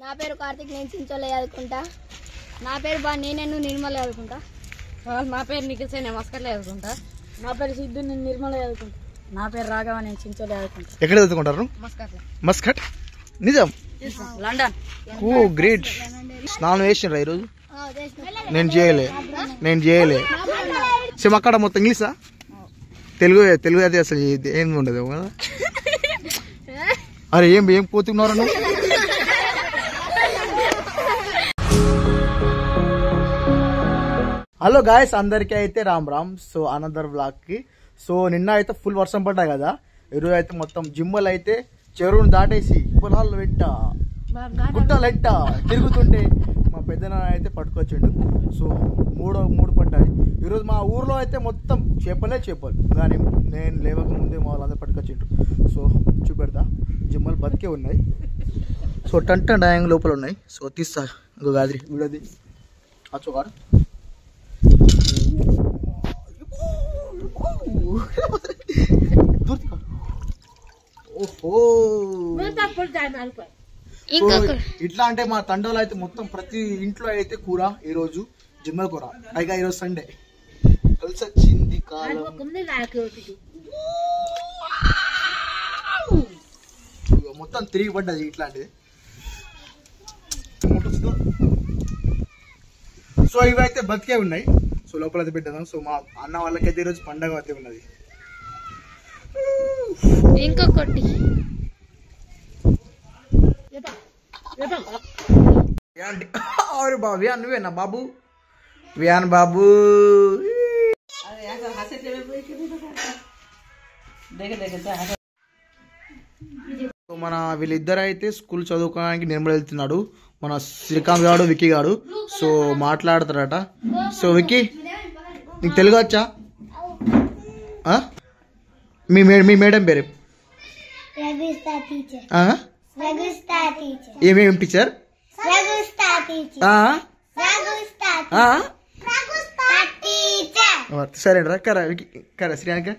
నా పేరు కార్తిక్, నేను చించోలే చదువుకుంటా. నా పేరు నేను నిర్మల చదువుకుంటా. నా పేరు నిఖిల్, నేను మస్కట్లో చదువుకుంటా. నా పేరు సిద్ధు, నేను నిర్మల చదువుకుంటా. నా పేరు రాఘవ, నేను చించోలే చదువుకుంటా. ఎక్కడ చదువుకుంటారు? మస్కట్. నిజం? లండన్. ఓ గ్రేట్. స్నానం చేసిండ్రా ఈరోజు? నేను చేయలే. సేమ్ అక్కడ మొత్తం ఇంగ్లీషా? తెలుగు అయితే అసలు ఏం ఉండదు కదా. అరే ఏం పోతున్నారా నువ్వు? హలో గాయస్, అందరికీ అయితే Ram Ram. So another blog కి. సో నిన్న అయితే ఫుల్ వర్షం పడ్డాయి కదా. ఈరోజు అయితే మొత్తం జిమ్మలు అయితే చెరువును దాటేసి పొలాలు వెంట గుట్టలెంట తిరుగుతుంటే మా పెద్దనాన్న అయితే పట్టుకొచ్చిండు. సో మూడు పడ్డాయి ఈరోజు. మా ఊర్లో అయితే మొత్తం చేపలు కానీ నేను లేవక ముందే మా వాళ్ళందరూ పట్టుకొచ్చిండ్రు. సో చూపెడతా, జిమ్మలు బతికే ఉన్నాయి. సో టంట డాయింగ్ లోపల ఉన్నాయి. సో తీస్తా ఇంకో గాదిరి వీడది అచ్చోగాడు. ఇట్లా అంటే మా తండలో అయితే మొత్తం ప్రతి ఇంట్లో అయితే కూర ఈరోజు జిమ్మల కూర. పైగా ఈరోజు సండే కలిసి వచ్చింది కాలం. మొత్తం తిరిగి పడ్డది ఇట్లాంటిది. సో ఇవైతే బతికే ఉన్నాయి. సో లోపల అయితే పెట్టాను. సో మా అన్న వాళ్ళకైతే ఈరోజు పండగ అయితే ఉన్నది. ఇంకొకటి నువ్వేనా బాబు? వియాన్ బాబు. మన వీళ్ళిద్దరు అయితే స్కూల్ చదువుకోవడానికి నిర్మల్ వెళ్తున్నాడు. మన శ్రీకాంత్ గాడు, విక్కీ గాడు. సో మాట్లాడతారట. సో విక్కీ, నీకు తెలుగు వచ్చా? మీ మేడం పేరు ఏమేమి టీచర్? సరే రా కరా శ్రీయానిక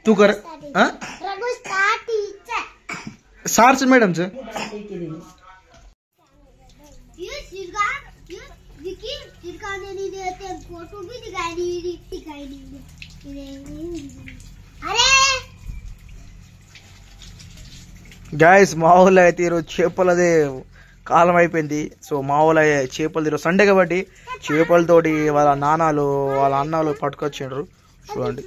तू कर सार से मैडम से गाइस మా ఊళ్ళో అయితే ఈరోజు చేపలదే కాలం అయిపోయింది. సో మా ఊళ్ళో చేపలు ఈరోజు సండే కాబట్టి చేపలతోటి వాళ్ళ నాన్నలు వాళ్ళ అన్నలు పట్టుకొచ్చిండ్రు. చూడండి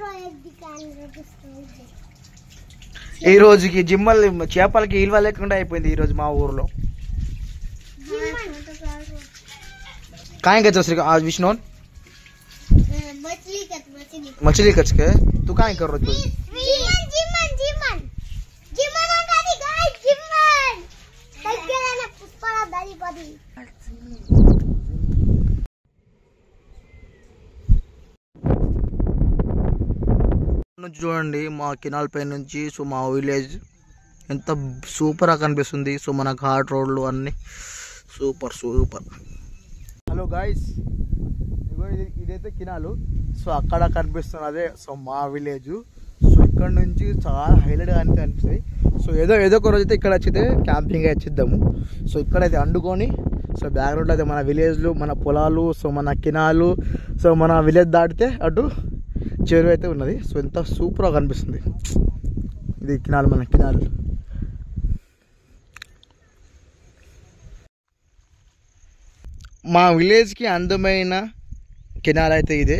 ఈ రోజుకి జిమ్మల్ చేపలకి ఇల్వ లేకుండా అయిపోయింది ఈ రోజు మా ఊర్లో. काय कर श्री आज विष्णु मछली कच के तू काय कर रही? చూడండి మా కెనాల్ పై నుంచి సో మా విలేజ్ ఎంత సూపర్గా కనిపిస్తుంది. సో మన ఘాట్ రోడ్లు అన్నీ సూపర్. హలో గాయస్, ఇదైతే కెనాలు. సో అక్కడ కనిపిస్తున్నదే సో మా విలేజ్. సో ఇక్కడ నుంచి చాలా హైలైట్గా అనిపిస్తాయి. సో ఏదో ఒక రోజు అయితే ఇక్కడ వచ్చితే క్యాంపింగ్ వచ్చిద్దాము. సో ఇక్కడైతే వండుకొని సో బ్యాక్గ్రౌండ్లో అయితే మన విలేజ్లు, మన పొలాలు, సో మన కెనాలు, సో మన విలేజ్ దాటితే అటు చెరువు అయితే ఉన్నది. సో ఎంత సూపర్గా కనిపిస్తుంది. ఇది కెనాల్, మన కెనాల్. మా విలేజ్కి అందమైన కెనాల్ అయితే ఇదే.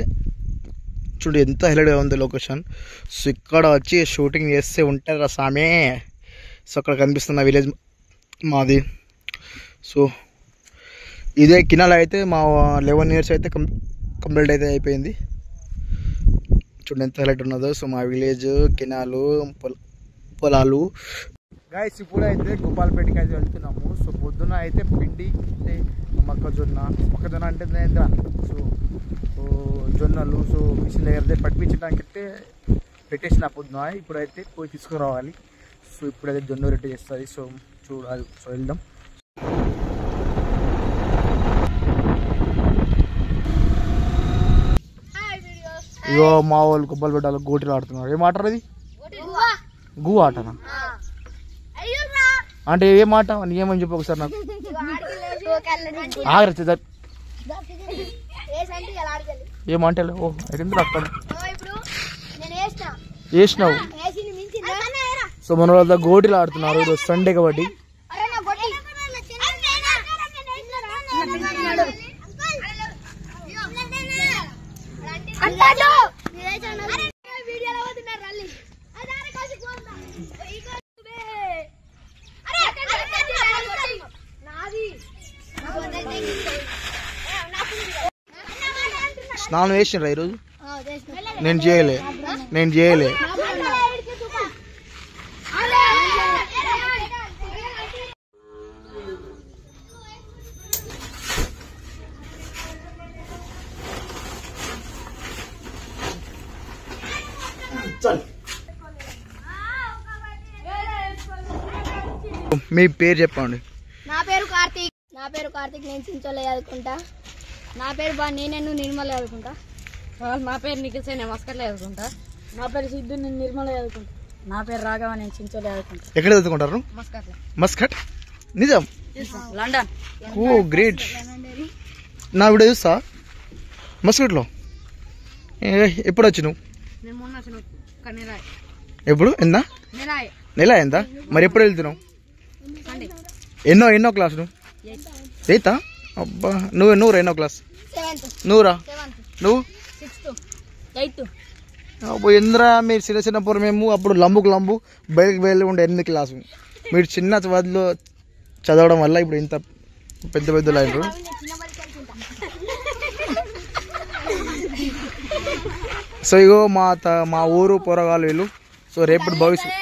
చూడు ఎంత హైలైట్గా ఉంది లొకేషన్. సో ఇక్కడ వచ్చి షూటింగ్ చేస్తే ఉంటారా సామే. సో అక్కడ కనిపిస్తుంది విలేజ్ మాది. సో ఇదే కెనాల్ అయితే మా 11 years అయితే కంప్లీట్ అయితే అయిపోయింది. చూడండి ఎంత హైలైట్ ఉన్నదో. సో మా విలేజ్, కెనాలు, పొలాలు. గాయస్ ఇప్పుడు అయితే గోపాలపేటకి అయితే వెళ్తున్నాము. సో పొద్దున అయితే పిండి అంటే మొక్కజొన్న అంటే సో జొన్నలు సో మిషన్ దగ్గర పట్టించడానికి అయితే పెట్టేసిన పొద్దున. ఇప్పుడైతే పోయి తీసుకురావాలి. సో ఇప్పుడైతే జొన్న రెడ్డి చేస్తుంది. సో చూడాలి. సో వెళ్దాం. ఇగో మా వాళ్ళు కొబ్బరి బిడ్డలు గోటీలు ఆడుతున్నారు. ఏం ఆటరు అది? గు ఆటనా? అంటే ఏ మాట నీ ఏమని చెప్పు ఒకసారి నాకు ఆగరు ఏమంటే ఓ ఎందుకు అక్కడ వేసినావు. సో మన వాళ్ళ గోటీలు ఆడుతున్నారు ఈరోజు సండే కాబట్టి. స్నానం వేసినరా ఈరోజు? నేను చేయలే. మీ పేరు చెప్పండి. నా పేరు కార్తీక్. నేను చించోలే చదువుకుంటా. నా పేరు బాణి, నేను నిర్మల చదువుకుంటా. మా పేరు నిఖిల్ నేను మస్కట్లో చదువుకుంటా. నా పేరు సిద్ధు, నేను నిర్మల చదువుకుంటా. నా పేరు రాఘవ, నేను చించోలే చదువుకుంటా. ఎక్కడ చదువుకుంటారు? మస్కట్. నిజం? లండన్. ఓ గ్రేట్. నా వీడియో చూస్తా మస్కట్లో. ఎప్పుడు వచ్చి నువ్వు? ఎప్పుడు? నెల అయిందా? మరి ఎప్పుడు వెళ్తున్నావు? ఎన్నో క్లాస్ నువ్వు? 8th? అబ్బా నువ్వు ఎన్నో క్లాస్? నువ్వురా? నువ్వు? 8th. అబ్బో ఎందురా మీరు చిన్నప్పుడు మేము అప్పుడు లంబు బయలుకి ఉండే 8th క్లాసు. మీరు చిన్న వదిలో చదవడం వల్ల ఇప్పుడు ఇంత పెద్ద లైన్. సో ఇగో మా ఊరు పోరగాళ్ళు వీళ్ళు. సో రేపటి భవిష్యత్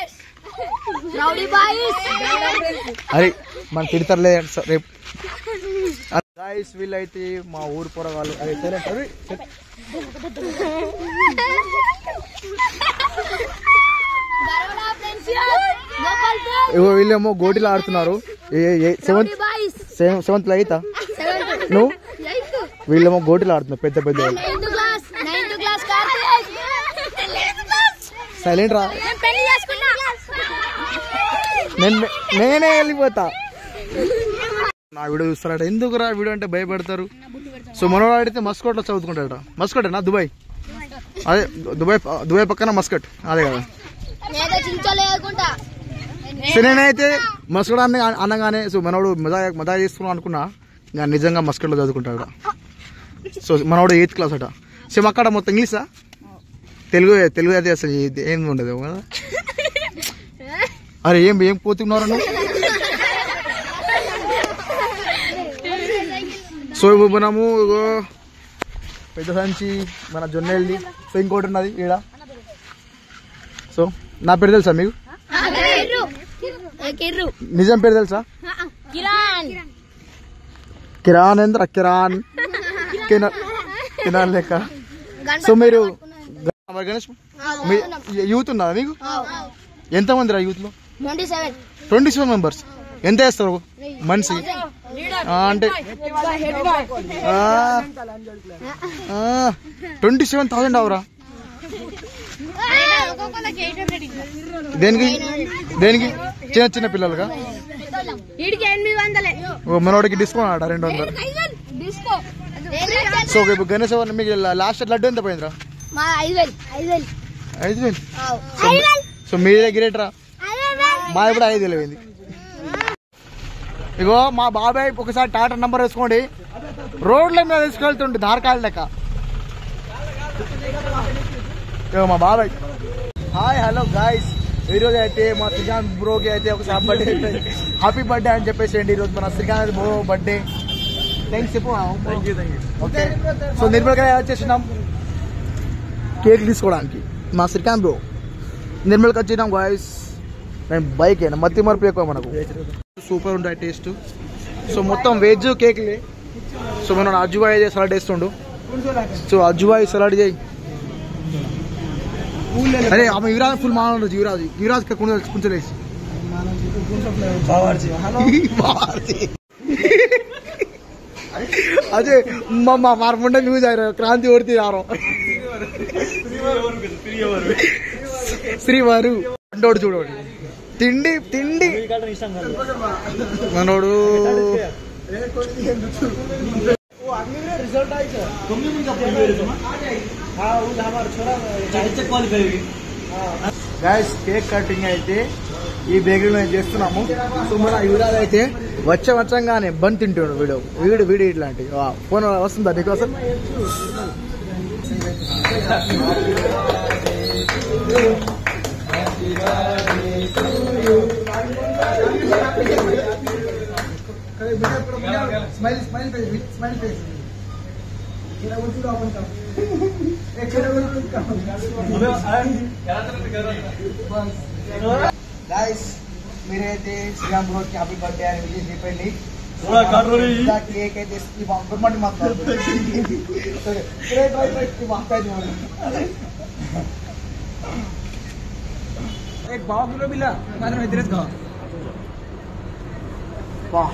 అరే మన తిడతారులే రేపు. గాయస్ వీళ్ళైతే మా ఊరు పోరగాళ్ళు. అదే వీళ్ళేమో గోటీలు ఆడుతున్నారు. 7th లో అయితా నువ్వు? వీళ్ళేమో గోటీలు ఆడుతున్నారు పెద్ద సైలెంట్ రా. నేనే వెళ్ళిపోతా. నా వీడియో చూస్తారట. ఎందుకురా వీడియో అంటే భయపడతారు. సో మనోడు ఆడితే మస్కట్లో చదువుకుంటాడట. మస్కటేనా? దుబాయ్. అదే దుబాయ్ పక్కన మస్కట్ అదే కదా. సో నేనైతే మస్కట్ అనగానే సో మనోడు మజా చేసుకున్నాం అనుకున్నా. ఇంకా నిజంగా మస్కట్లో చదువుకుంటాడు. సో మనోడు 8th క్లాస్ అట. సేమ్ అక్కడ మొత్తం ఇంగ్లీషా? తెలుగు అయితే అసలు ఏం ఉండదు కదా. అరే ఏం పోతున్నారా నువ్వు? సో మనము పెద్ద సంచి మన జొన్నెల్ది. సో ఇంకోటి ఉన్నది ఈడ. సో నా పేరు తెలుసా మీకు? నిజం పేరు తెలుసా? కిరాణేంద్ర కిరాణ్ లెక్క. సో మీరు గణేష్ యూత్ ఉన్నదా మీకు? ఎంతమంది రా యూత్ లో? 27 మెంబర్స్. ఎంత వేస్తారు మనిషి? అంటే 27,000 అవరా? దేనికి చిన్న పిల్లలుగా? మనోడికి డిస్కౌంట్ ఆడ 200. సో ఇప్పుడు గణేష్ మీకు లాస్ట్ లడ్డు ఎంత పోయిందిరా? 5,000. సో మీ దగ్గర రా. మా ఇప్పుడు 5,000 పోయింది. ఇగో మా బాబాయ్ ఒకసారి టాటా నంబర్ వేసుకోండి. రోడ్ల మీద తీసుకెళ్తుండే దారకాయలు లెక్క. ఇగో మా బాబాయ్. Hi hello guys. ఈరోజు అయితే మా శ్రీకాంత్ బ్రోకి అయితే ఒకసారి బర్త్డే హ్యాపీ బర్త్డే అని చెప్పేసేయండి. ఈరోజు మన శ్రీకాంత్ బ్రో బర్త్డే. థ్యాంక్స్ చెప్పు. ఓకే సో నిర్మల్గా వచ్చేసినాం కేక్ తీసుకోవడానికి. మా శ్రీకాంత్ బ్రో నిర్మల్కి వచ్చినాం గాయస్. నేను బైక్ అయినా మత్తి మరపు ఎక్కువ మనకు. సూపర్ ఉంటాయి టేస్ట్. సో మొత్తం వెజ్ కేక్లే. సో మనం Ajjubhai salad వేస్తుండు. So Ajjubhai salad చేయి. అరే ఆమె యువరాజ్ ఫుల్ మాన యువరాజ్ కొంచెం వేసి అదే మా మార్పుంటే న్యూస్ అయ్యారు క్రాంతి ఓడితే ఆరో శ్రీవారు అంటోడు చూడండి. తిండి తిండి మనోడు గైస్ కేక్ కటింగ్ అయితే ఈ బేకరీలో మేము చేస్తున్నాము. సో మన యువరాజ్ అయితే వచ్చంగానే బన్ తింటాడు వీడు ఇట్లాంటి ఫోన్ వస్తుందా నీకోసం? గాయస్ మీరైతే శ్రీరామ్ బ్రో హ్యాపీ బర్త్డే అని విజయ్ చెప్పండి. కేక్ అయితే గవర్నమెంట్ మాట్లాడుతుంది एक भाव किलो मिला मात्र में तेरे का वाह